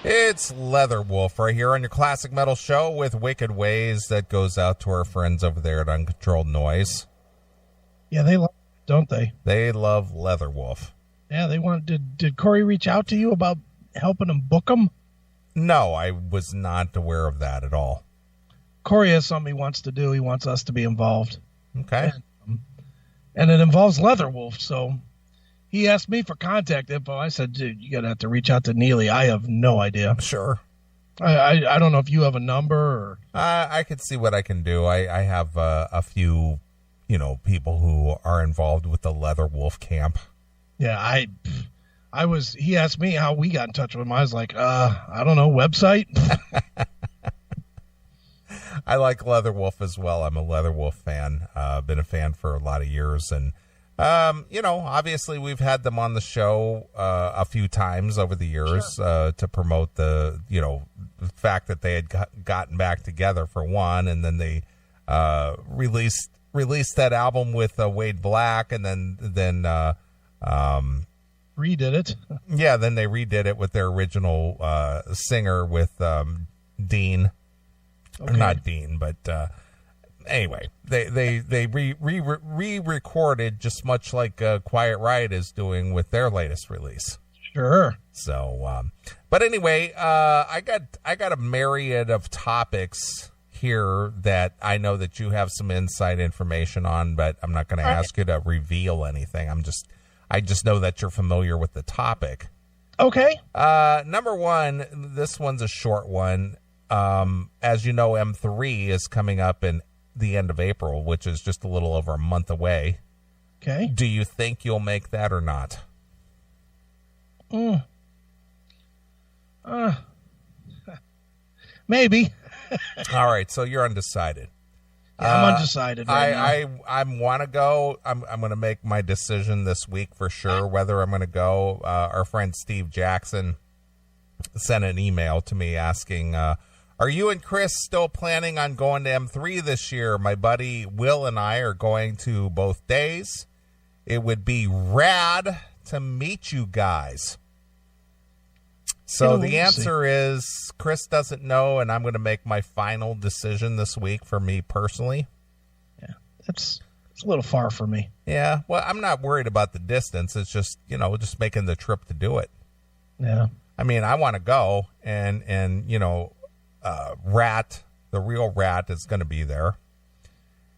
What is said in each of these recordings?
It's Leatherwolf right here on your Classic Metal Show with Wicked Ways. That goes out to our friends over there at Uncontrolled Noise. Yeah, they love it, don't they? They love Leatherwolf. Yeah, they want. Did Corey reach out to you about helping him book them? No, I was not aware of that at all. Corey has something he wants to do. He wants us to be involved. Okay. And it involves Leatherwolf, so he asked me for contact info. I said, dude, you got to have to reach out to Neeley. I have no idea. Sure. I don't know if you have a number or... I could see what I can do. I have a few, people who are involved with the Leatherwolf camp. Yeah, he asked me how we got in touch with him. I was like, I don't know, website? I like Leatherwolf as well. I'm a Leatherwolf fan. Been a fan for a lot of years. And, obviously we've had them on the show a few times over the years. Sure. To promote the fact that they had gotten back together for one. And then they released that album with Wade Black. And then redid it. Yeah, then they redid it with their original singer with Dean. Okay. Not Dean, but anyway, they re-recorded just much like Quiet Riot is doing with their latest release. Sure. So, but anyway, I got a myriad of topics here that I know that you have some inside information on, but I'm not going to ask you to reveal anything. I just know that you're familiar with the topic. Okay. Number one, this one's a short one. As you know, M3 is coming up in the end of April, which is just a little over a month away. Okay. Do you think you'll make that or not? Maybe. All right. So you're undecided. Yeah, I'm undecided right now. I want to go. I'm going to make my decision this week for sure, whether I'm going to go. Our friend Steve Jackson sent an email to me asking, are you and Chris still planning on going to M3 this year? My buddy Will and I are going to both days. It would be rad to meet you guys. So the answer is Chris doesn't know, and I'm going to make my final decision this week for me personally. Yeah, it's a little far for me. Yeah, well, I'm not worried about the distance. It's just, just making the trip to do it. Yeah. I mean, I want to go, and Rat, the real Rat, is going to be there.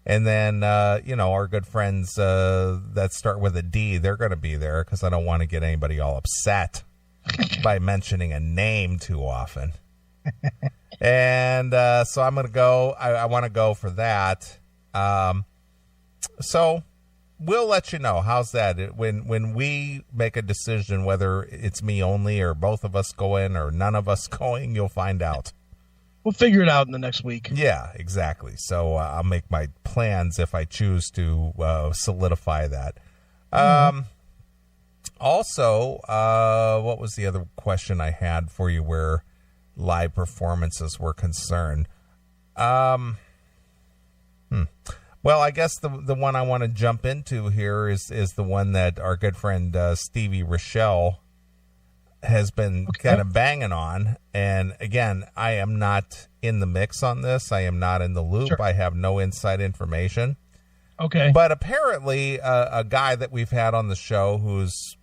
And then, our good friends that start with a D, they're going to be there because I don't want to get anybody all upset by mentioning a name too often. And so I'm going to go. I want to go for that. So we'll let you know. How's that? When we make a decision, whether it's me only or both of us going or none of us going, you'll find out. We'll figure it out in the next week. Yeah, exactly. So I'll make my plans if I choose to solidify that. Also, what was the other question I had for you where live performances were concerned? Well, I guess the one I want to jump into here is the one that our good friend Stevie Rachelle has been kind of banging on. And again, I am not in the mix on this. I am not in the loop. Sure. I have no inside information. Okay. But apparently a guy that we've had on the show who's,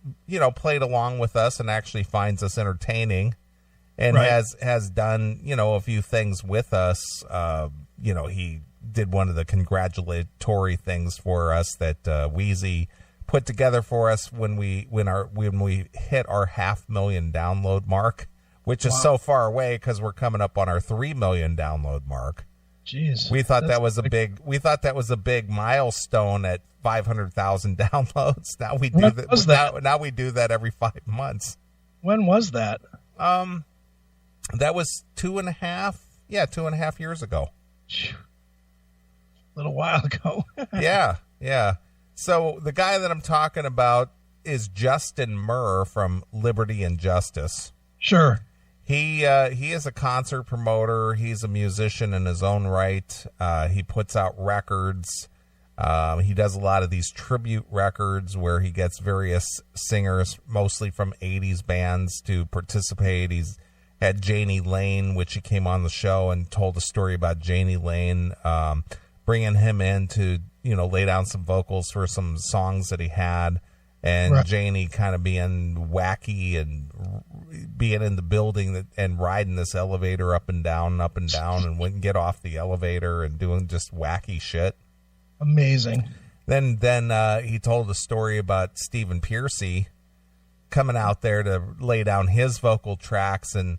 played along with us and actually finds us entertaining and has done, a few things with us. He did one of the congratulatory things for us that Wheezy put together for us when we hit our 500,000 download mark, which is so far away because we're coming up on our 3 million download mark. Jeez, we thought that was a big milestone at 500,000 downloads. Now we do that. Now we do that every 5 months. When was that? That was 2.5 years ago. A little while ago. Yeah. So the guy that I'm talking about is Justin Murr from Liberty and Justice. Sure. He is a concert promoter. He's a musician in his own right. He puts out records. He does a lot of these tribute records where he gets various singers, mostly from 80s bands, to participate. He's had Janie Lane, which he came on the show and told a story about Janie Lane, bringing him in to, lay down some vocals for some songs that he had. And right. Janie kind of being wacky and being in the building and riding this elevator up and down, and wouldn't get off the elevator and doing just wacky shit. Amazing. Then he told a story about Stephen Piercy coming out there to lay down his vocal tracks, and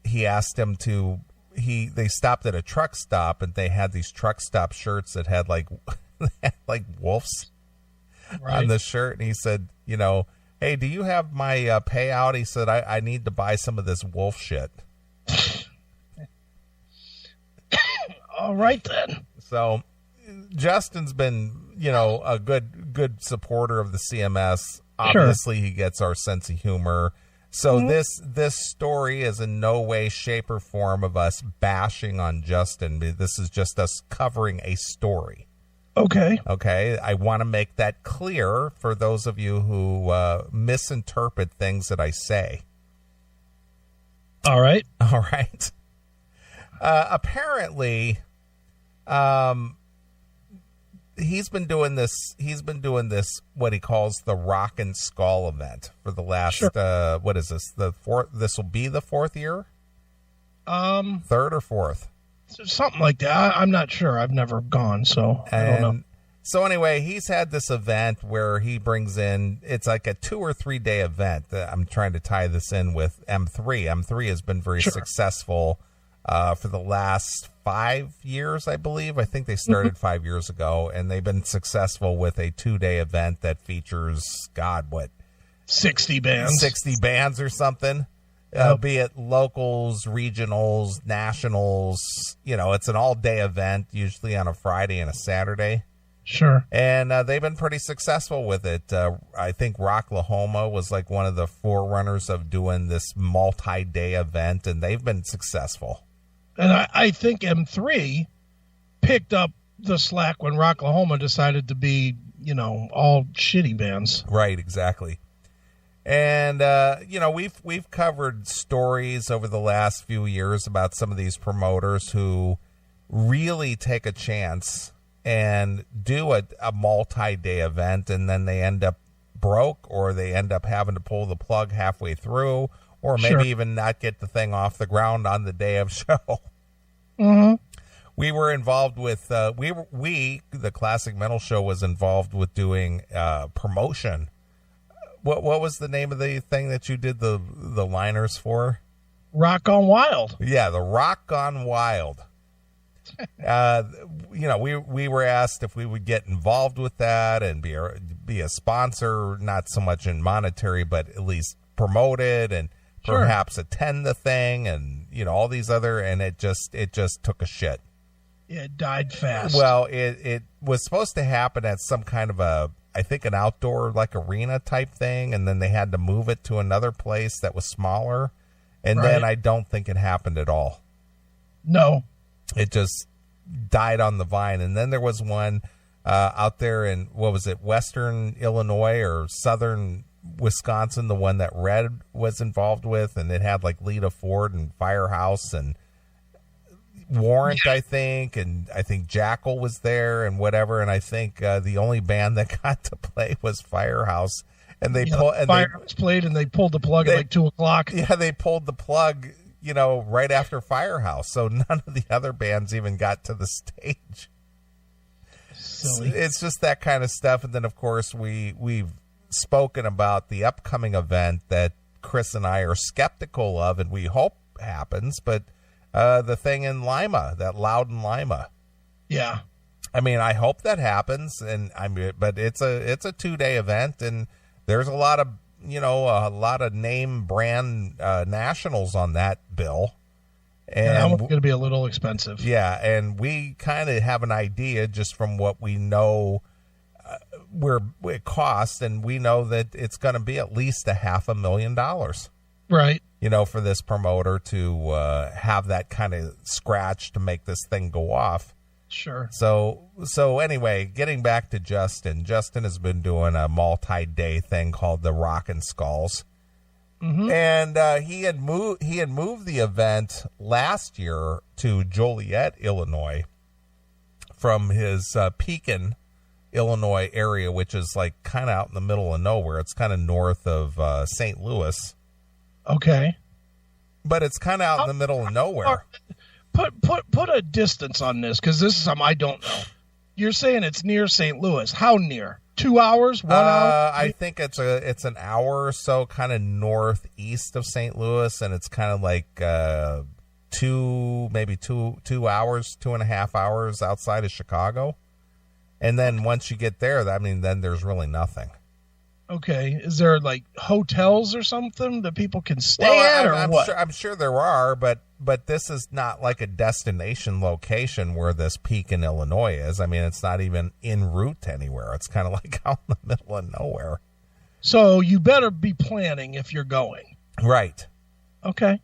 he asked him to. They stopped at a truck stop, and they had these truck stop shirts that had like wolves. Right. On the shirt, and he said, hey, do you have my payout? He said, I need to buy some of this wolf shit. All right, then. So Justin's been, a good supporter of the CMS. Obviously, He gets our sense of humor. So this story is in no way, shape, or form of us bashing on Justin. This is just us covering a story. Okay. I want to make that clear for those of you who misinterpret things that I say. All right. Apparently, he's been doing this, what he calls the Rock and Skull event for the last, what is this? This will be the fourth year? Third or fourth? Something like that. I'm not sure. I've never gone, so I don't know. So anyway, he's had this event where he brings in, it's like a 2 or 3 day event. I'm trying to tie this in with M3. M3 has been very successful for the last 5 years, I believe. I think they started 5 years ago, and they've been successful with a 2-day event that features, 60 bands. 60 bands or something. Be it locals, regionals, nationals, it's an all-day event, usually on a Friday and a Saturday. Sure. And they've been pretty successful with it. I think Rocklahoma was like one of the forerunners of doing this multi-day event, and they've been successful. And I think M3 picked up the slack when Rocklahoma decided to be, all shitty bands. Right, exactly. And, we've covered stories over the last few years about some of these promoters who really take a chance and do a multi-day event, and then they end up broke, or they end up having to pull the plug halfway through, or maybe even not get the thing off the ground on the day of show. Mm-hmm. We were involved with, the Classic Metal Show was involved with doing promotion. What was the name of the thing that you did the liners for? Rock Gone Wild. Yeah, the Rock Gone Wild. We were asked if we would get involved with that and be a sponsor, not so much in monetary, but at least promote it and perhaps attend the thing, and all these other, and it just took a shit. Yeah, it died fast. Well, it was supposed to happen at some kind of I think an outdoor arena type thing, and then they had to move it to another place that was smaller, and then I don't think it happened at all. No. It just died on the vine. And then there was one out there in, Western Illinois or Southern Wisconsin, the one that Red was involved with, and it had Lita Ford and Firehouse and Warrant, I think, and I think Jackal was there and whatever, and I think the only band that got to play was Firehouse, and Firehouse played, and they pulled the plug at 2:00. Yeah, they pulled the plug, right after Firehouse, so none of the other bands even got to the stage. Silly. It's just that kind of stuff, and then of course we've spoken about the upcoming event that Chris and I are skeptical of, and we hope happens, but. The thing in Lima, that Loudon Lima. Yeah. I mean, I hope that happens, but it's a 2-day event, and there's a lot of name brand nationals on that bill. And that one's going to be a little expensive. Yeah, and we kind of have an idea just from what we know where it costs, and we know that it's going to be at least $500,000. Right. For this promoter to have that kind of scratch to make this thing go off. Sure. So anyway, getting back to Justin. Justin has been doing a multi-day thing called the Rock and Skulls. Mm-hmm. And he had moved the event last year to Joliet, Illinois, from his Pekin, Illinois area, which is like kind of out in the middle of nowhere. It's kind of north of St. Louis. Okay. But it's kind of out in the middle of nowhere. Put a distance on this, because this is something I don't know. You're saying it's near St. Louis. How near? 2 hours? 1 hour? I think it's an hour or so, kind of northeast of St. Louis, and it's kind of like two hours, 2.5 hours outside of Chicago. And then once you get there, then there's really nothing. Okay. Is there like hotels or something that people can stay at, or what? I'm sure there are, but this is not like a destination location where this Pekin, Illinois is. I mean, it's not even en route to anywhere. It's kind of like out in the middle of nowhere. So you better be planning if you're going. Right. Okay.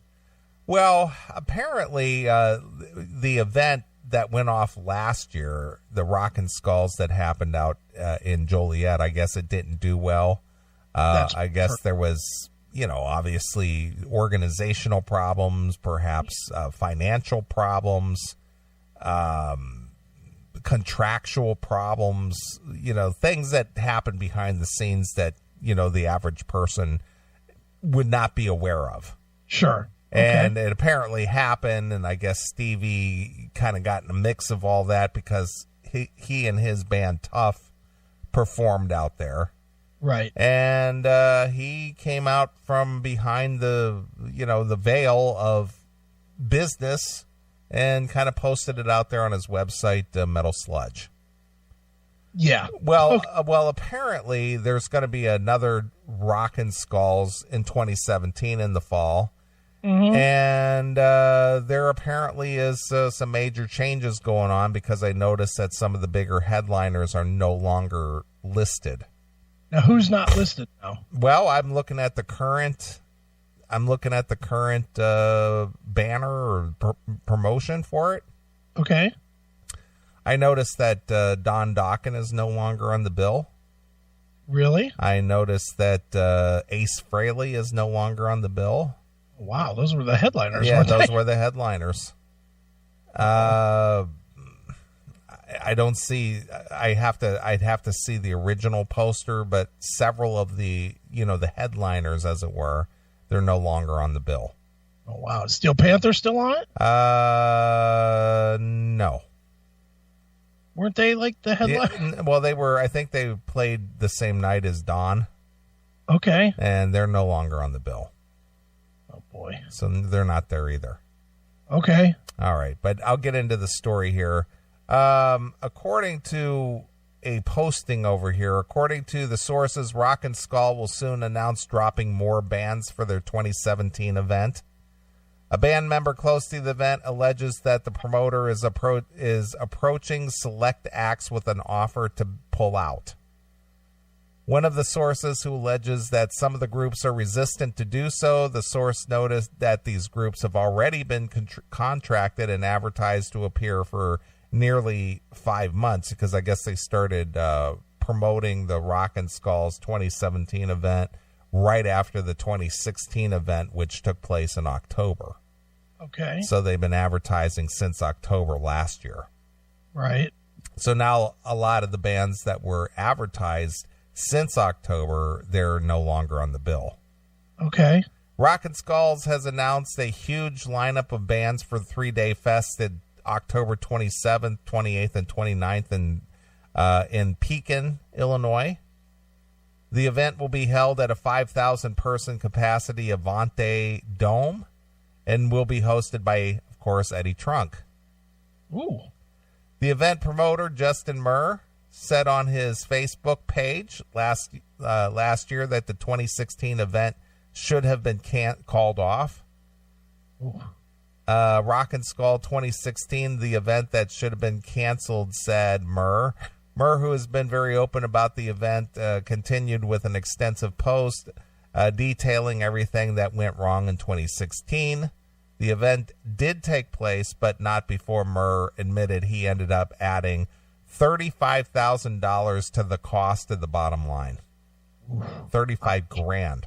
Well, apparently the event that went off last year, the Rockin' Skulls that happened out in Joliet, I guess it didn't do well. I guess there was, obviously organizational problems, perhaps financial problems, contractual problems, things that happen behind the scenes that, the average person would not be aware of. Sure. And it apparently happened, and I guess Stevie kind of got in the mix of all that because he and his band Tough performed out there. Right. And he came out from behind the veil of business and kind of posted it out there on his website, Metal Sludge. Yeah. Well, apparently there's going to be another Rockin' Skulls in 2017 in the fall. Mm-hmm. And there apparently is some major changes going on because I noticed that some of the bigger headliners are no longer listed. Now, who's not listed now? Well, I'm looking at the current banner or promotion for it. Okay. I noticed that Don Dokken is no longer on the bill. Really? I noticed that Ace Frehley is no longer on the bill. Wow, those were the headliners. Yeah, weren't those they? were the headliners. I don't see. I'd have to see the original poster, but several of the the headliners, as it were, they're no longer on the bill. Oh wow, is Steel Panther still on it? No. Weren't they like the headliners? Yeah, well, they were. I think they played the same night as Dawn. Okay. And they're no longer on the bill. Oh boy. So they're not there either. Okay. All right, but I'll get into the story here. According to a posting over here, according to the sources, Rockin' Skull will soon announce dropping more bands for their 2017 event. A band member close to the event alleges that the promoter is approaching select acts with an offer to pull out. One of the sources who alleges that some of the groups are resistant to do so, the source noticed that these groups have already been contracted and advertised to appear for nearly 5 months, because I guess they started promoting the Rockin' Skulls 2017 event right after the 2016 event, which took place in October. Okay. So they've been advertising since October last year. Right. So now a lot of the bands that were advertised since October, they're no longer on the bill. Okay. Rockin' Skulls has announced a huge lineup of bands for the 3-day fest at October 27th, 28th, and 29th in Pekin, Illinois. The event will be held at a 5,000-person capacity Avante Dome and will be hosted by, of course, Eddie Trunk. Ooh. The event promoter, Justin Murr, said on his Facebook page last year that the 2016 event should have been called off. Ooh. Rockin' Skull 2016, the event that should have been canceled, said Murr. Murr, who has been very open about the event, continued with an extensive post detailing everything that went wrong in 2016. The event did take place, but not before Murr admitted he ended up adding $35,000 to the cost of the bottom line. $35,000.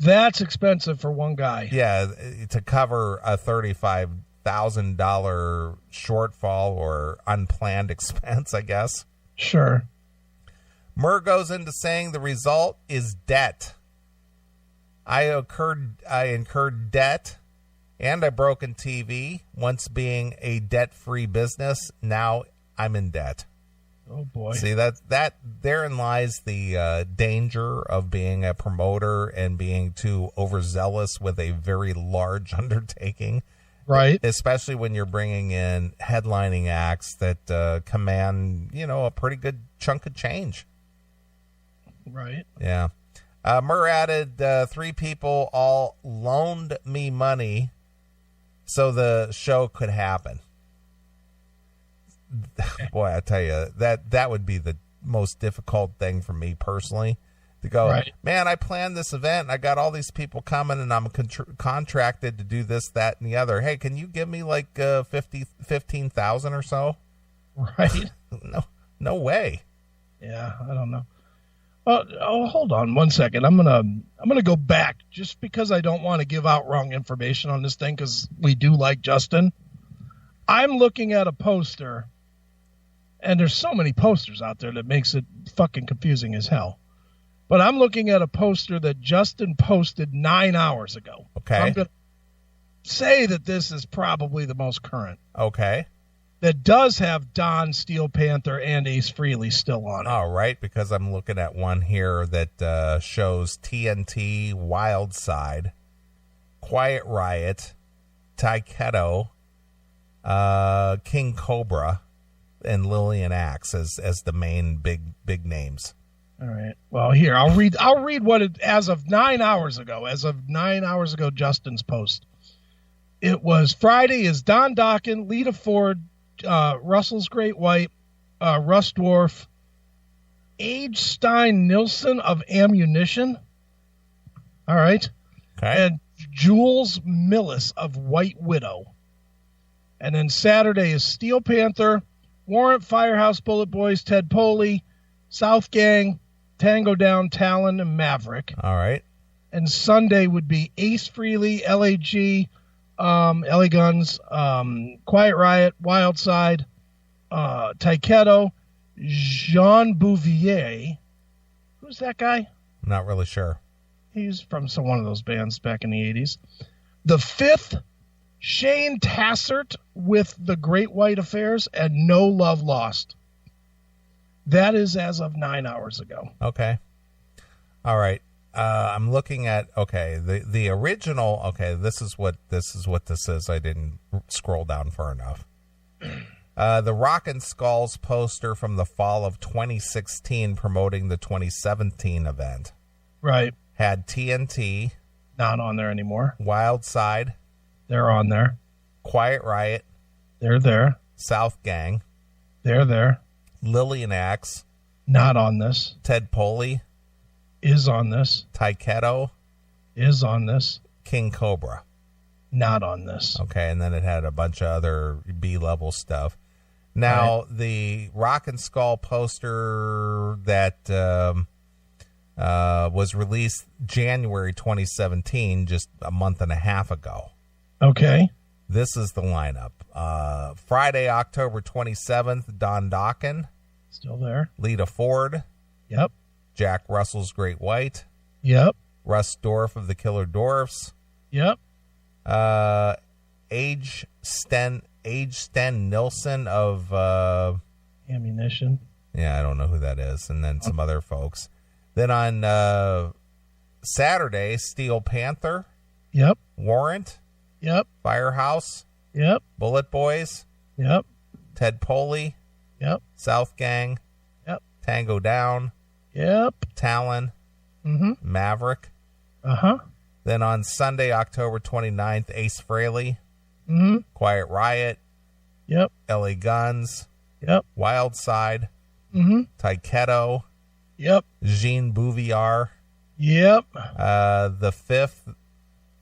That's expensive for one guy. Yeah, to cover a $35,000 shortfall or unplanned expense, I guess. Sure. Murr goes into saying the result is debt. I incurred debt and a broken TV, once being a debt-free business. Now I'm in debt. Oh boy. See, that therein lies the danger of being a promoter and being too overzealous with a very large undertaking. Right. Especially when you're bringing in headlining acts that command, a pretty good chunk of change. Right. Yeah. Murr added, 3 people all loaned me money so the show could happen. Boy, I tell you, that would be the most difficult thing for me personally, to go, right. Man, I planned this event. I got all these people coming, and I'm contracted to do this, that, and the other. Hey, can you give me like 15,000 or so? Right. No way. Yeah, I don't know. Hold on 1 second. I'm gonna go back just because I don't want to give out wrong information on this thing, because we do like Justin. I'm looking at a poster, and there's so many posters out there that makes it fucking confusing as hell. But I'm looking at a poster that Justin posted 9 hours ago. Okay. I'm gonna say that this is probably the most current. Okay. That does have Don, Steel Panther, and Ace Frehley still on it. All right, because I'm looking at one here that shows TNT, Wild Side, Quiet Riot, Taiketo, King Cobra, and Lillian Axe as the main big names. All right. Well, here I'll read what it as of 9 hours ago. As of 9 hours ago, Justin's post. It was Friday is Don Dokken, Lita Ford, Russell's Great White, Russ Dwarf, Age Stein Nilsson of Ammunition. All right. Okay. And Jules Millis of White Widow. And then Saturday is Steel Panther, Warrant, Firehouse, Bullet Boys, Ted Poley, South Gang, Tango Down, Talon, and Maverick. All right. And Sunday would be Ace Frehley, LAG, LA Guns, Quiet Riot, Wild Side, Taiketo, Jean Bouvier. Who's that guy? Not really sure. He's from one of those bands back in the 80s. The 5th, Shane Tassert with the Great White Affairs and No Love Lost. That is as of 9 hours ago. Okay. All right. I'm looking at, the original. Okay. This is what this is. I didn't scroll down far enough. The Rockin' Skulls poster from the fall of 2016 promoting the 2017 event. Right. Had TNT. Not on there anymore. Wild Side. They're on there. Quiet Riot. They're there. South Gang. They're there. Lillian Axe. Not on this. Ted Poley. Is on this. Taiketo. Is on this. King Cobra. Not on this. Okay, and then it had a bunch of other B-level stuff. Now, the Rockin' Skull poster that was released January 2017, just a month and a half ago. Okay. This is the lineup. Friday, October 27th, Don Dokken. Still there. Lita Ford. Yep. Jack Russell's Great White. Yep. Russ Dorff of the Killer Dwarfs. Yep. Age Sten Nilsson of Ammunition. Yeah, I don't know who that is. And then some other folks. Then on Saturday, Steel Panther. Yep. Warrant. Yep. Firehouse. Yep. Bullet Boys. Yep. Ted Poley. Yep. South Gang. Yep. Tango Down. Yep. Talon. Mm-hmm. Maverick. Uh-huh. Then on Sunday, October 29th, Ace Frehley. Mm-hmm. Quiet Riot. Yep. LA Guns. Yep. Wild Side. Mm-hmm. Taiketo. Yep. Jean Bouvier. Yep. The 5th.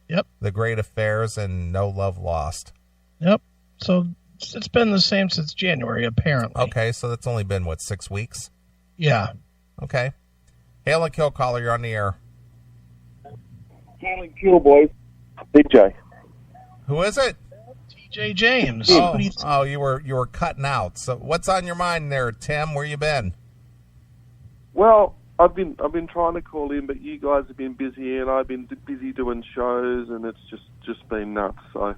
Yep. The Great Affairs and No Love Lost. Yep. So it's been the same since January, apparently. Okay, so that's only been, 6 weeks? Yeah. Okay. Hail and Kill Caller, you're on the air. Calling Kill Boys. DJ. Who is it? TJ James. Oh, you were cutting out. So what's on your mind there, Tim? Where you been? Well, I've been trying to call in, but you guys have been busy, and I've been busy doing shows, and it's just been nuts. So,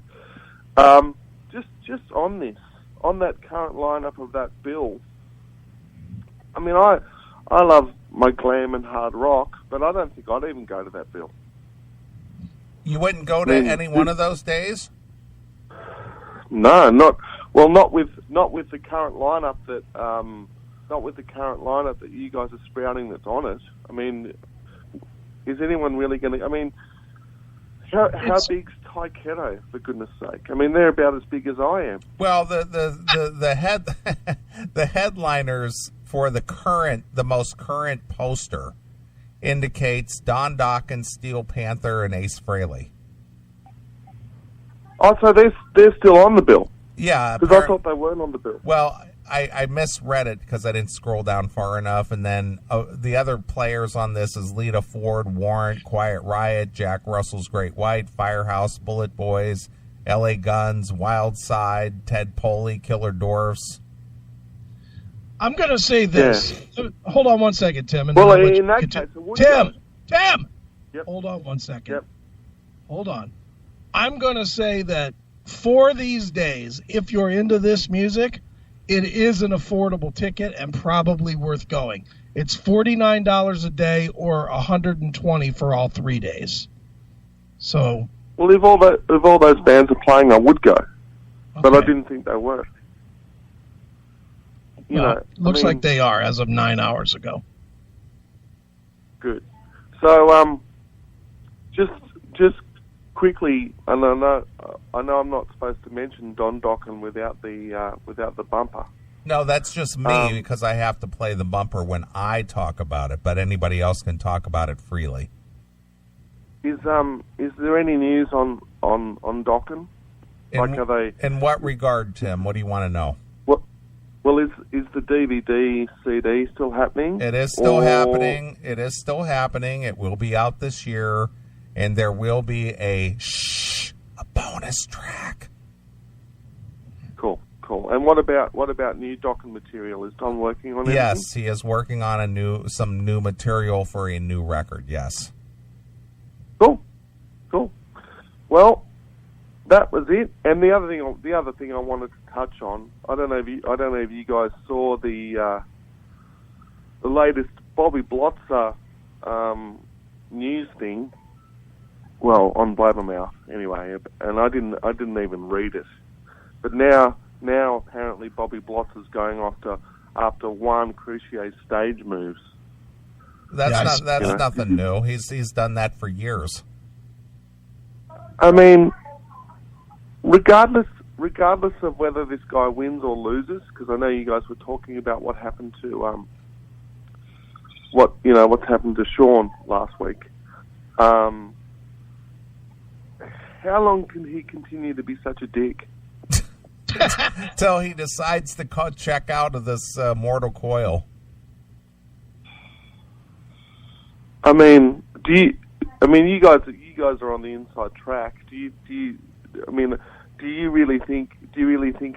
just on that current lineup of that bill. I mean, I love my glam and hard rock, but I don't think I'd even go to that bill. You wouldn't go to any one of those days? No, not with the current lineup that you guys are sprouting that's on it. I mean, is anyone really going to? I mean, how big's Taiketo, for goodness sake? I mean, they're about as big as I am. Well, the headliners for the most current poster indicates Don Dawkins, Steel Panther, and Ace Frehley. Oh, so they're still on the bill? Yeah. Because I thought they weren't on the bill. Well, I misread it because I didn't scroll down far enough. And then the other players on this is Lita Ford, Warrant, Quiet Riot, Jack Russell's Great White, Firehouse, Bullet Boys, L.A. Guns, Wild Side, Ted Poley, Killer Dwarfs. I'm going to say this. Yeah. Hold on one second, Tim. And well, in that case, Tim! Yep. Hold on one second. Yep. Hold on. I'm going to say that for these days, if you're into this music, it is an affordable ticket and probably worth going. It's $49 a day or $120 for all 3 days. So, well, if all those bands are playing, I would go, but I didn't think they were. Looks like they are as of 9 hours ago. Good. So, just quickly, and I know I'm not supposed to mention Don Dokken without the bumper. No, that's just me because I have to play the bumper when I talk about it, but anybody else can talk about it freely. Is there any news on Dokken? In what regard, Tim? What do you want to know? Well, is the DVD CD still happening? It is still happening. It is still happening. It will be out this year, and there will be a bonus track. Cool. And what about new Dokken material? Is Don working on anything? Yes, he is working on some new material for a new record. Yes. Cool. Well, that was it. And the other thing I wanted to touch on, I don't know if you guys saw the latest Bobby Blotzer news thing. Well, on Blabbermouth anyway, and I didn't even read it. But now apparently Bobby Blotzer's going after Juan Crucier's stage moves. That's nothing new. He's done that for years. I mean, regardless of whether this guy wins or loses, because I know you guys were talking about what happened to what's happened to Sean last week. How long can he continue to be such a dick? Till he decides to check out of this mortal coil. I mean, you guys are on the inside track. Do you really think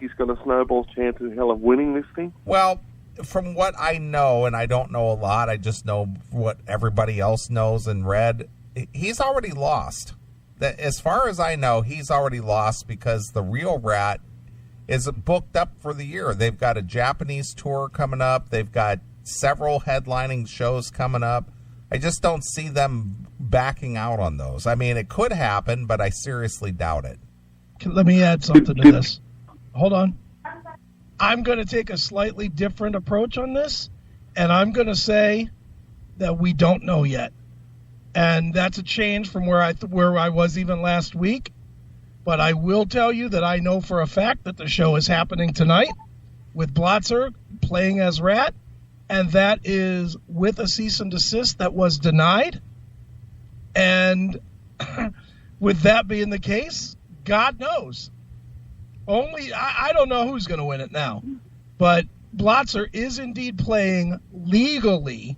he's got a snowball chance in hell of winning this thing? Well, from what I know, and I don't know a lot, I just know what everybody else knows and read, he's already lost. As far as I know, he's already lost because the Real Rat is booked up for the year. They've got a Japanese tour coming up. They've got several headlining shows coming up. I just don't see them backing out on those. I mean, it could happen, but I seriously doubt it. Let me add something to this. Hold on. I'm going to take a slightly different approach on this, and I'm going to say that we don't know yet. And that's a change from where I was even last week. But I will tell you that I know for a fact that the show is happening tonight with Blotzer playing as Rat, and that is with a cease and desist that was denied. And with that being the case, God knows. I don't know who's going to win it now. But Blotzer is indeed playing legally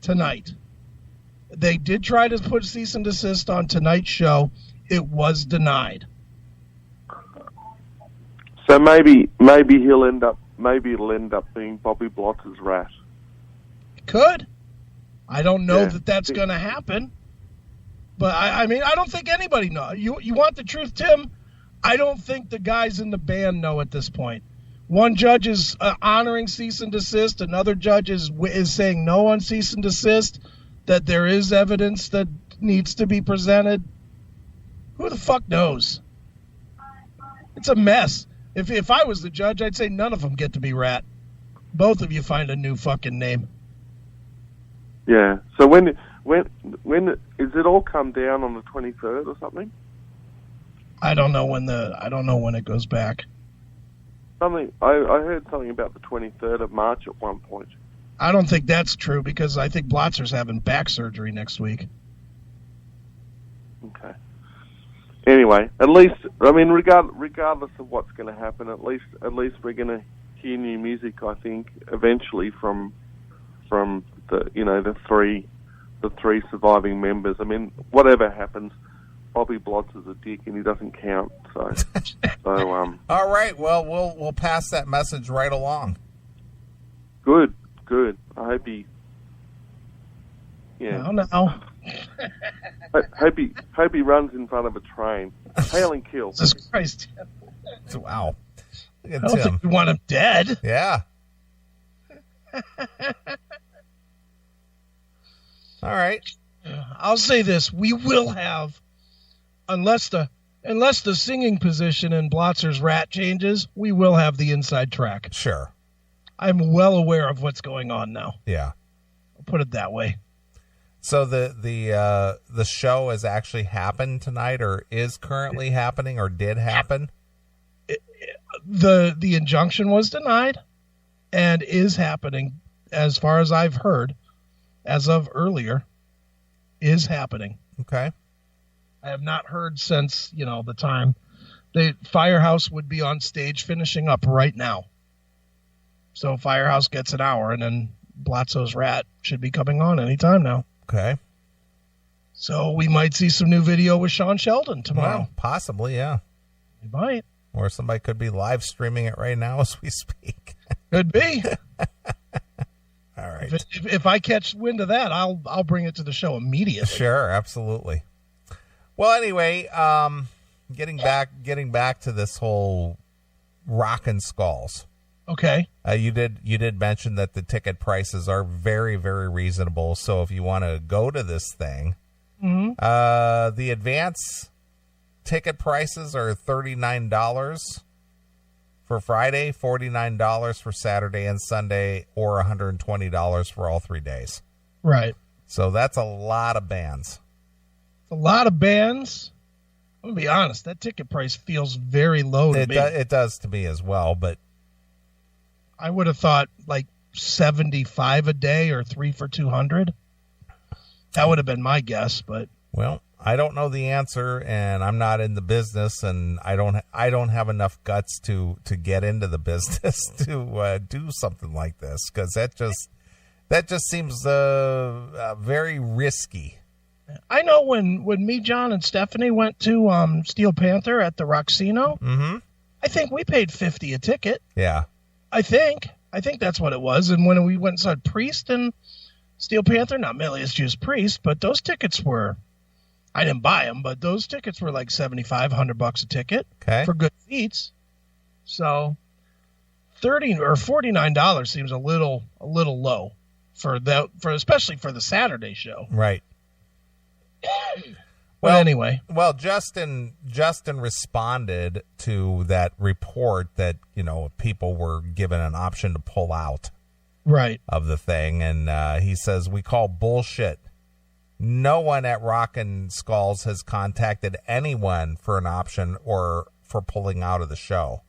tonight. They did try to put cease and desist on tonight's show. It was denied. So maybe it'll end up being Bobby Blotz's rat. Could. I don't know that that's going to happen. But, I mean, I don't think anybody knows. You want the truth, Tim? I don't think the guys in the band know at this point. One judge is honoring cease and desist. Another judge is saying no on cease and desist, that there is evidence that needs to be presented. Who the fuck knows? It's a mess. If I was the judge, I'd say none of them get to be rat. Both of you find a new fucking name. Yeah. So when is it all come down on the 23rd or something? I don't know when it goes back. I heard something about the 23rd of March at one point. I don't think that's true because I think Blotzer's having back surgery next week. Okay. Anyway, at least, I mean, regardless of what's going to happen, at least we're going to hear new music. I think eventually from the three surviving members. I mean, whatever happens, Bobby Blotz is a dick and he doesn't count. So All right. Well, we'll pass that message right along. Good. I hope he. Yeah. I don't know. Hope he runs in front of a train. Hail and kill. Jesus Christ. Wow. Look at I don't Tim. think we want him dead. Yeah. All right. I'll say this: we will have, unless the singing position in Blotzer's rat changes, we will have the inside track. Sure. I'm well aware of what's going on now. Yeah. I'll put it that way. So the show has actually happened tonight, or is currently happening, or did happen? The injunction was denied, and is happening, as far as I've heard, as of earlier, is happening. Okay. I have not heard since the time. The Firehouse would be on stage finishing up right now. So Firehouse gets an hour, and then Blotzo's Rat should be coming on anytime now. Okay. So we might see some new video with Sean Sheldon tomorrow. Well, possibly, yeah. We might. Or somebody could be live streaming it right now as we speak. Could be. All right. If I catch wind of that, I'll bring it to the show immediately. Sure, absolutely. Well, anyway, getting back to this whole Rockin' Skulls. Okay. You did mention that the ticket prices are very, very reasonable. So if you want to go to this thing, the advance ticket prices are $39 for Friday, $49 for Saturday and Sunday, or $120 for all 3 days. Right. So that's a lot of bands. A lot of bands. I'm going to be honest, that ticket price feels very low to me. It does to me as well, but I would have thought like 75 a day or 3 for $200. That would have been my guess, but well, I don't know the answer, and I'm not in the business, and I don't have enough guts to get into the business to do something like this, because that just seems very risky. I know when me, John, and Stephanie went to Steel Panther at the Roxino, I think we paid $50 a ticket. Yeah. I think that's what it was. And when we went and saw Priest and Steel Panther, not Milius Juice Priest, but those tickets were, I didn't buy them, but those tickets were like $75, $100 a ticket for good seats. So $30 or $49 seems a little low for especially for the Saturday show. Right. Well, anyway. Well, Justin responded to that report that, people were given an option to pull out of the thing. And he says, we call bullshit. No one at Rockin' Skulls has contacted anyone for an option or for pulling out of the show.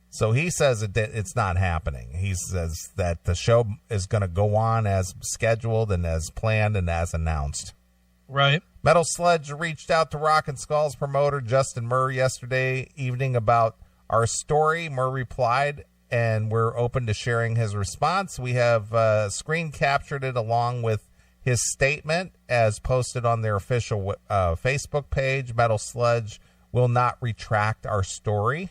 So he says it's not happening. He says that the show is going to go on as scheduled and as planned and as announced. Right. Metal Sludge reached out to Rockin' Skulls promoter Justin Murr yesterday evening about our story. Murr replied, and we're open to sharing his response. We have screen captured it along with his statement, as posted on their official Facebook page, Metal Sludge will not retract our story.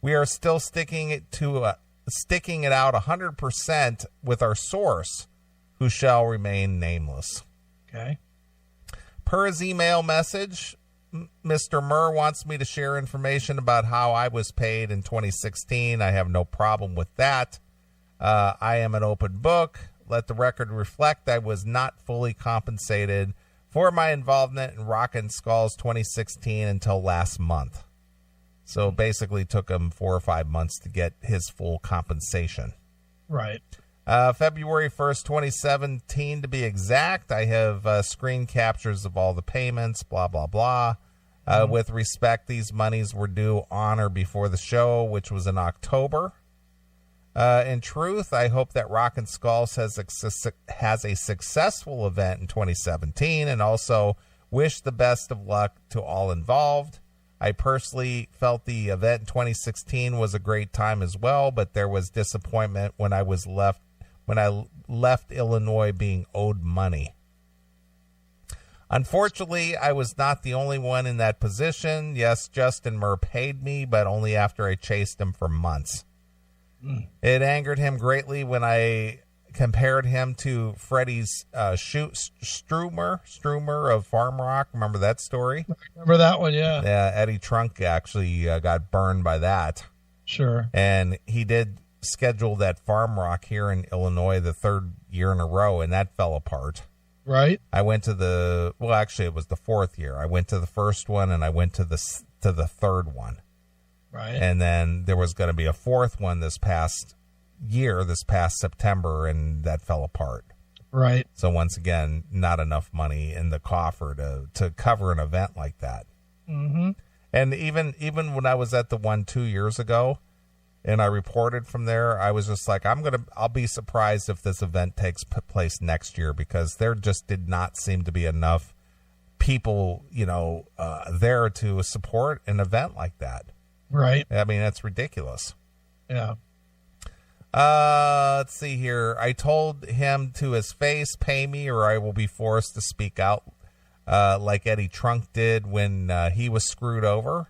We are still sticking it out 100% with our source, who shall remain nameless. Okay. Per his email message, Mr. Murr wants me to share information about how I was paid in 2016. I have no problem with that. I am an open book. Let the record reflect I was not fully compensated for my involvement in Rockin' Skull's 2016 until last month. So basically took him 4 or 5 months to get his full compensation. Right. February 1st, 2017, to be exact. I have screen captures of all the payments, blah, blah, blah. With respect, these monies were due on or before the show, which was in October. In truth, I hope that Rockin' Skulls has a successful event in 2017, and also wish the best of luck to all involved. I personally felt the event in 2016 was a great time as well, but there was disappointment when I left Illinois being owed money. Unfortunately, I was not the only one in that position. Yes, Justin Murr paid me, but only after I chased him for months. It angered him greatly when I compared him to Freddie's Strumer of Farm Rock. Remember that story? Remember that one, yeah. Yeah, Eddie Trunk actually got burned by that. Sure. And he did schedule that Farm Rock here in Illinois the 3rd year in a row, and that fell apart. Right. I went to actually it was the 4th year. I went to the first one, and I went to the 3rd one. Right. And then there was going to be a 4th one this past September, and that fell apart. Right. So once again, not enough money in the coffer to cover an event like that. Mm-hmm. And even when I was at the one 2 years ago, and I reported from there, I was just like, I'll be surprised if this event takes place next year, because there just did not seem to be enough people, there to support an event like that. Right. I mean, that's ridiculous. Yeah. Let's see here. I told him to his face, pay me or I will be forced to speak out, like Eddie Trunk did when he was screwed over.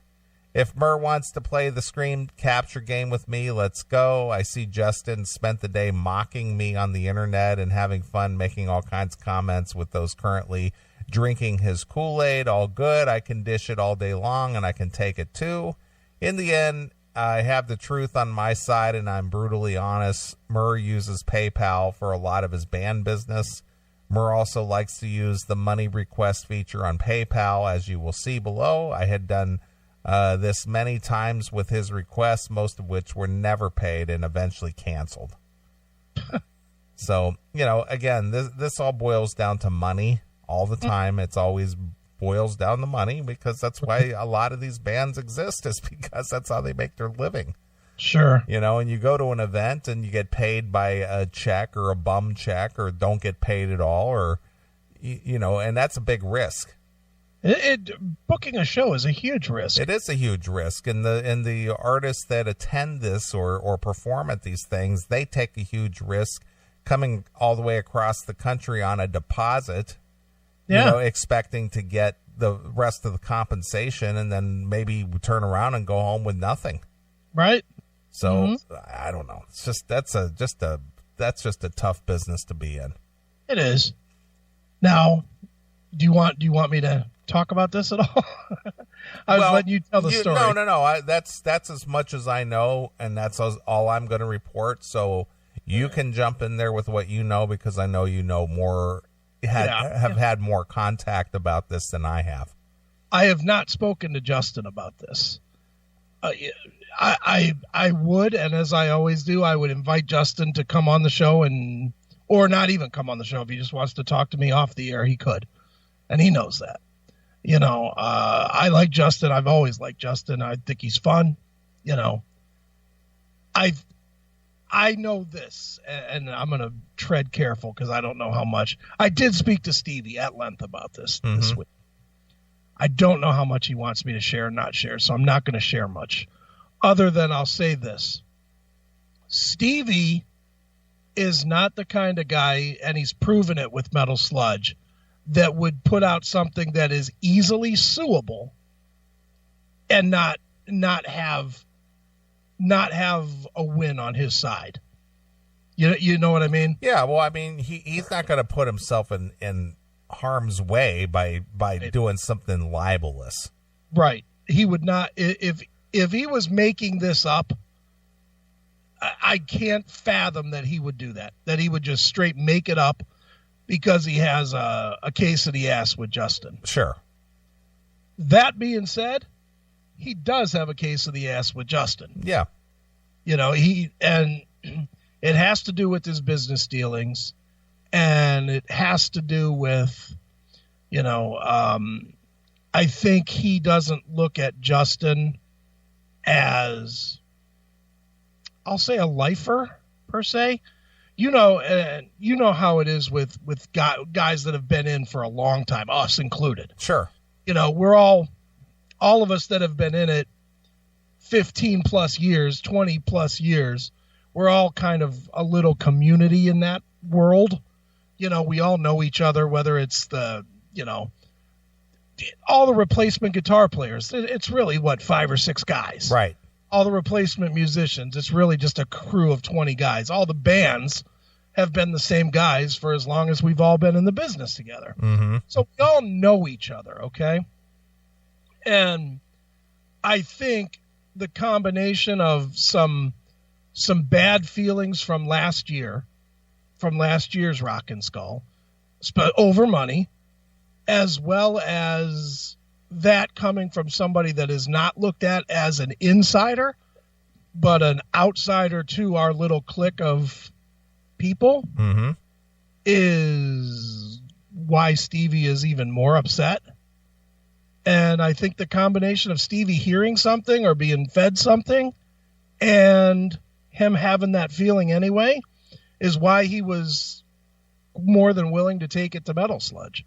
If Murr wants to play the screen capture game with me, let's go. I see Justin spent the day mocking me on the internet and having fun making all kinds of comments with those currently drinking his Kool-Aid. All good. I can dish it all day long, and I can take it too. In the end, I have the truth on my side, and I'm brutally honest. Murr uses PayPal for a lot of his band business. Murr also likes to use the money request feature on PayPal, as you will see below. I had done this many times with his requests, most of which were never paid and eventually canceled. So, again, this all boils down to money all the time. It's always boils down to money, because that's why a lot of these bands exist, is because that's how they make their living. Sure. And you go to an event and you get paid by a check or a bum check, or don't get paid at all, or, and that's a big risk. Booking a show is a huge risk. It is a huge risk. And the artists that attend this or perform at these things, they take a huge risk coming all the way across the country on a deposit. Yeah. Expecting to get the rest of the compensation, and then maybe turn around and go home with nothing. Right. So I don't know. It's just that's just a tough business to be in. It is. Now, do you want me to talk about this at all? I was letting you tell the story. No. That's as much as I know, and that's all I'm going to report. So you can jump in there with what you know, because I know you know more. Have had more contact about this than I have. I have not spoken to Justin about this. I would, and as I always do, I would invite Justin to come on the show, or not even come on the show. If he just wants to talk to me off the air, he could, and he knows that. I like Justin. I've always liked Justin. I think he's fun. I know this, and I'm going to tread careful because I don't know how much. I did speak to Stevie at length about this week. I don't know how much he wants me to share or not share, so I'm not going to share much. Other than I'll say this. Stevie is not the kind of guy, and he's proven it with Metal Sludge, that would put out something that is easily suable and not have a win on his side. You know what I mean? Yeah, well, I mean, he's not going to put himself in harm's way by doing something libelous. Right. He would not. If he was making this up, I can't fathom that he would do that. That he would just straight make it up because he has a case of the ass with Justin. Sure. That being said, he does have a case of the ass with Justin. Yeah. It has to do with his business dealings, and it has to do with, I think he doesn't look at Justin as, I'll say, a lifer per se. You know how it is with guys that have been in for a long time, us included. Sure. We're all of us that have been in it 15 plus years, 20 plus years. We're all kind of a little community in that world. We all know each other, whether it's all the replacement guitar players. It's really 5 or 6 guys. Right. All the replacement musicians. It's really just a crew of 20 guys. All the bands have been the same guys for as long as we've all been in the business together. Mm-hmm. So we all know each other. Okay. And I think the combination of some bad feelings from last year's Rock and Skull, over money, as well as that coming from somebody that is not looked at as an insider, but an outsider to our little clique of people, mm-hmm. is why Stevie is even more upset. And I think the combination of Stevie hearing something or being fed something and him having that feeling anyway is why he was more than willing to take it to Metal Sludge,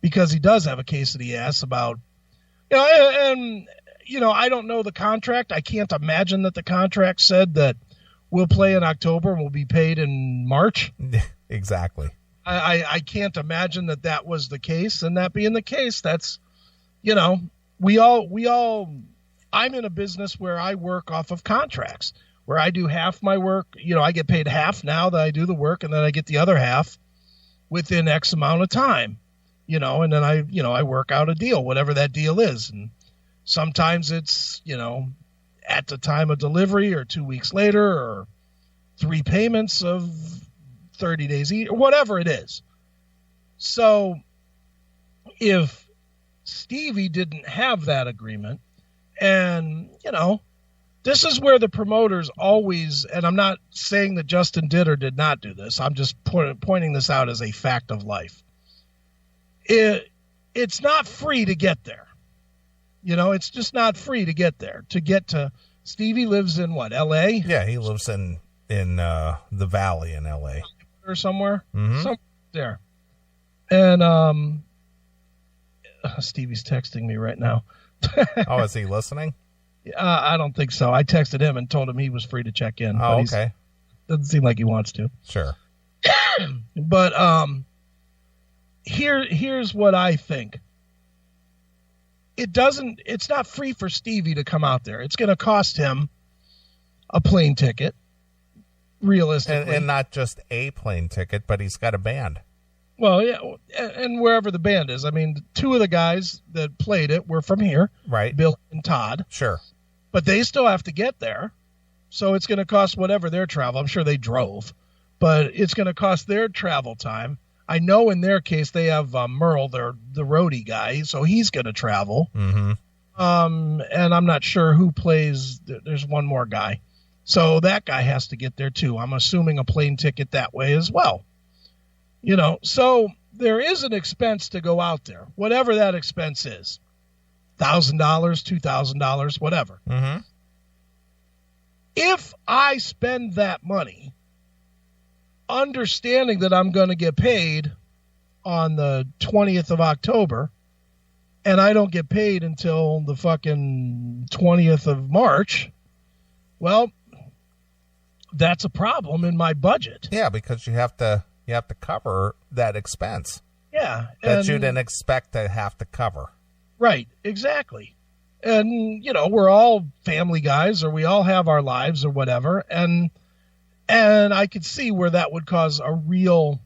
because he does have a case of the ass about, I don't know the contract. I can't imagine that the contract said that we'll play in October and we'll be paid in March. Exactly. I can't imagine that was the case. And that being the case, that's, we all, I'm in a business where I work off of contracts, where I do half my work. I get paid half now that I do the work, and then I get the other half within X amount of time, and then I work out a deal, whatever that deal is. And sometimes it's, at the time of delivery or 2 weeks later or 3 payments of 30 days, or whatever it is. So if Stevie didn't have that agreement, and, this is where the promoters always, and I'm not saying that Justin did or did not do this, I'm just pointing this out as a fact of life. It's not free to get there. It's just not free to get there. To get to, Stevie lives in what, L.A.? Yeah, he lives in the Valley in L.A. Or somewhere? Mm-hmm. Somewhere there. And Stevie's texting me right now. Oh, is he listening? I don't think so. I texted him and told him he was free to check in. Oh, okay. Doesn't seem like he wants to. Sure. But here's what I think. It's not free for Stevie to come out there. It's going to cost him a plane ticket, realistically. And not just a plane ticket, but he's got a band. Well, yeah, and wherever the band is. I mean, 2 of the guys that played it were from here. Right. Bill and Todd. Sure. But they still have to get there. So it's going to cost whatever their travel. I'm sure they drove. But it's going to cost their travel time. I know in their case they have Merle, the roadie guy, so he's going to travel. Mm-hmm. And I'm not sure who plays. There's one more guy. So that guy has to get there too. I'm assuming a plane ticket that way as well. So there is an expense to go out there, whatever that expense is. $1,000, $2,000, whatever. Mm-hmm. If I spend that money understanding that I'm going to get paid on the 20th of October, and I don't get paid until the fucking 20th of March, well, that's a problem in my budget. Yeah, because you have to cover that expense. Yeah. That you didn't expect to have to cover. Right, exactly. And, we're all family guys, or we all have our lives or whatever. And I could see where that would cause a real,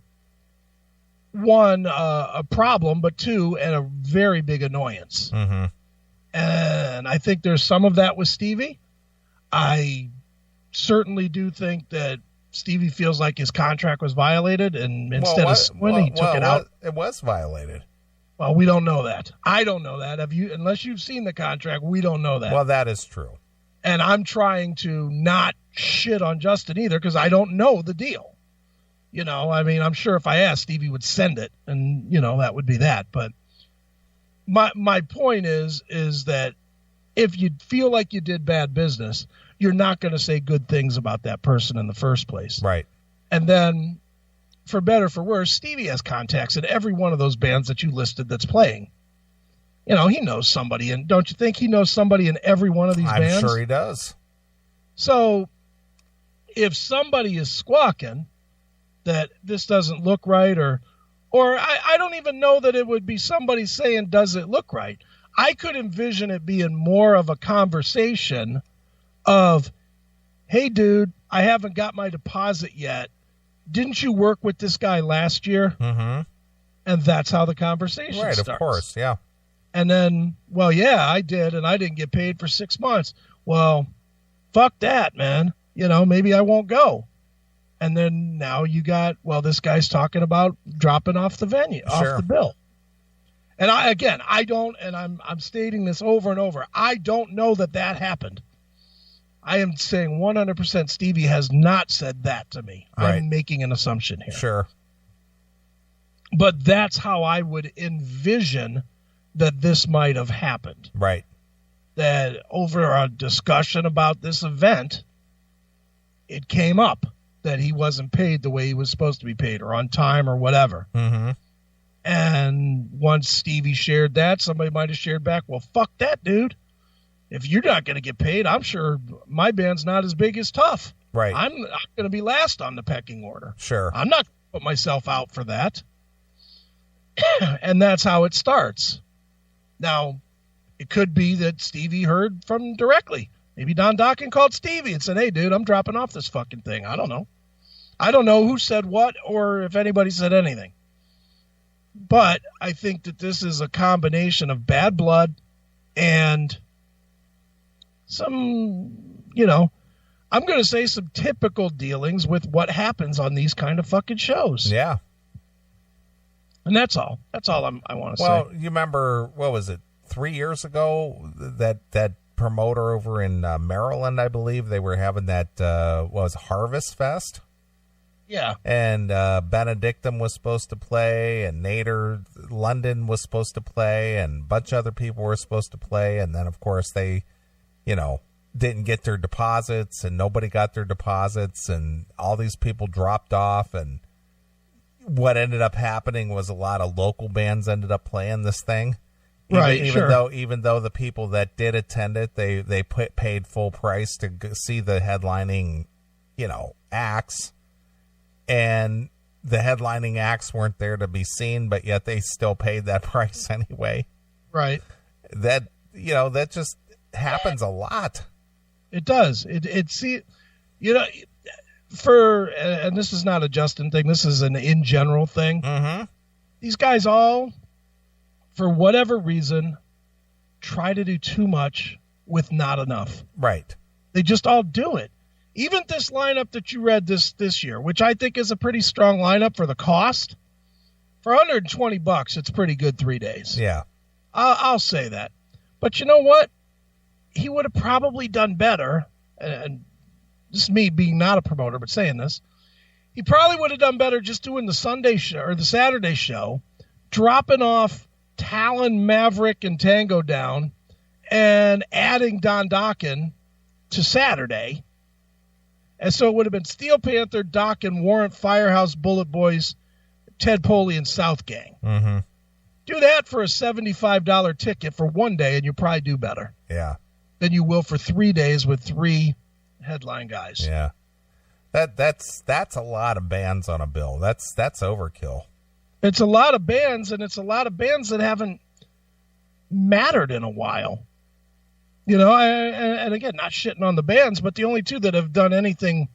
one, a problem, but two, and a very big annoyance. Mm-hmm. And I think there's some of that with Stevie. I certainly do think that Stevie feels like his contract was violated, and instead of suing, he took it out. It was violated. Well, we don't know that. I don't know that. Unless you've seen the contract, we don't know that. Well, that is true. And I'm trying to not shit on Justin either, because I don't know the deal. I'm sure if I asked, Stevie would send it, and, that would be that. But my point is that if you feel like you did bad business, you're not going to say good things about that person in the first place. Right. And then, for better or for worse, Stevie has contacts in every one of those bands that you listed that's playing. He knows somebody, and don't you think he knows somebody in every one of these bands? I'm sure he does. So if somebody is squawking that this doesn't look right, or I don't even know that it would be somebody saying, does it look right? I could envision it being more of a conversation of, hey, dude, I haven't got my deposit yet. Didn't you work with this guy last year? Mm-hmm. And that's how the conversation starts. Right, of course, yeah. And then, well, yeah, I did, and I didn't get paid for 6 months. Well, fuck that, man. Maybe I won't go. And then now you got, this guy's talking about dropping off the venue, off the bill. And I don't, and I'm stating this over and over, I don't know that happened. I am saying 100% Stevie has not said that to me. Right. I'm making an assumption here. Sure. But that's how I would envision that this might have happened. Right. That over a discussion about this event, it came up that he wasn't paid the way he was supposed to be paid, or on time, or whatever. Mm-hmm. And once Stevie shared that, somebody might have shared back, well, fuck that, dude. If you're not going to get paid, I'm sure my band's not as big as Tough. Right. I'm going to be last on the pecking order. Sure. I'm not going to put myself out for that. And that's how it starts. Now, it could be that Stevie heard from directly. Maybe Don Dokken called Stevie and said, hey, dude, I'm dropping off this fucking thing. I don't know. I don't know who said what, or if anybody said anything. But I think that this is a combination of bad blood and some, I'm going to say some typical dealings with what happens on these kind of fucking shows. Yeah. And that's all. That's all I want to say. Well, you remember, what was it, 3 years ago, that promoter over in Maryland, I believe, they were having that, Harvest Fest? Yeah. And Benedictum was supposed to play, and Nader London was supposed to play, and a bunch of other people were supposed to play, and then, of course, they, didn't get their deposits, and nobody got their deposits, and all these people dropped off, and what ended up happening was a lot of local bands ended up playing this thing. Even though the people that did attend it, they paid full price to see the headlining, acts, and the headlining acts weren't there to be seen, but yet they still paid that price anyway. Right. That just happens a lot. It does. And this is not a Justin thing. This is an in general thing. Mm-hmm. These guys all, for whatever reason, try to do too much with not enough. Right. They just all do it. Even this lineup that you read this year, which I think is a pretty strong lineup for the cost, for $120, it's pretty good 3 days. Yeah. I'll say that. But you know what? He would have probably done better, and this is me being not a promoter, but saying this. He probably would have done better just doing the Sunday show or the Saturday show, dropping off Talon, Maverick, and Tango Down, and adding Don Dokken to Saturday. And so it would have been Steel Panther, Dokken, Warrant, Firehouse, Bullet Boys, Ted Poley, and South Gang. Mm-hmm. Do that for a $75 ticket for 1 day, and you'll probably do better. Yeah. Than you will for 3 days with 3 headline guys. Yeah. That's a lot of bands on a bill. That's overkill. It's a lot of bands, and it's a lot of bands that haven't mattered in a while. You know, and again, not shitting on the bands, but the only two that have done anything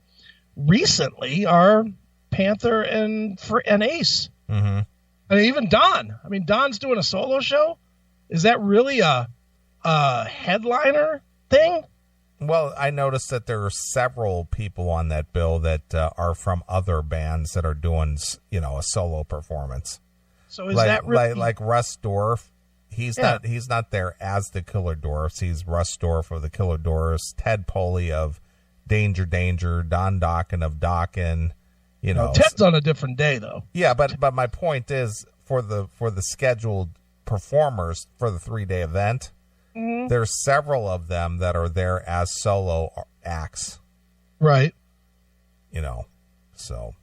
recently are Panther and Ace. Mm-hmm. And even Don. I mean, Don's doing a solo show. Is that really a headliner thing? Well, I noticed that there are several people on that bill that are from other bands that are doing, you know, a solo performance. So is that really... like Russ Dorff? He's not there as the Killer Dwarfs. He's Russ Dorff of the Killer Dwarfs, Ted Poley of Danger Danger, Don Dokken of Dokken. You know, Ted's on a different day though. Yeah, but my point is for the scheduled performers for the 3-day event, there's several of them that are there as solo acts. Right. You know, so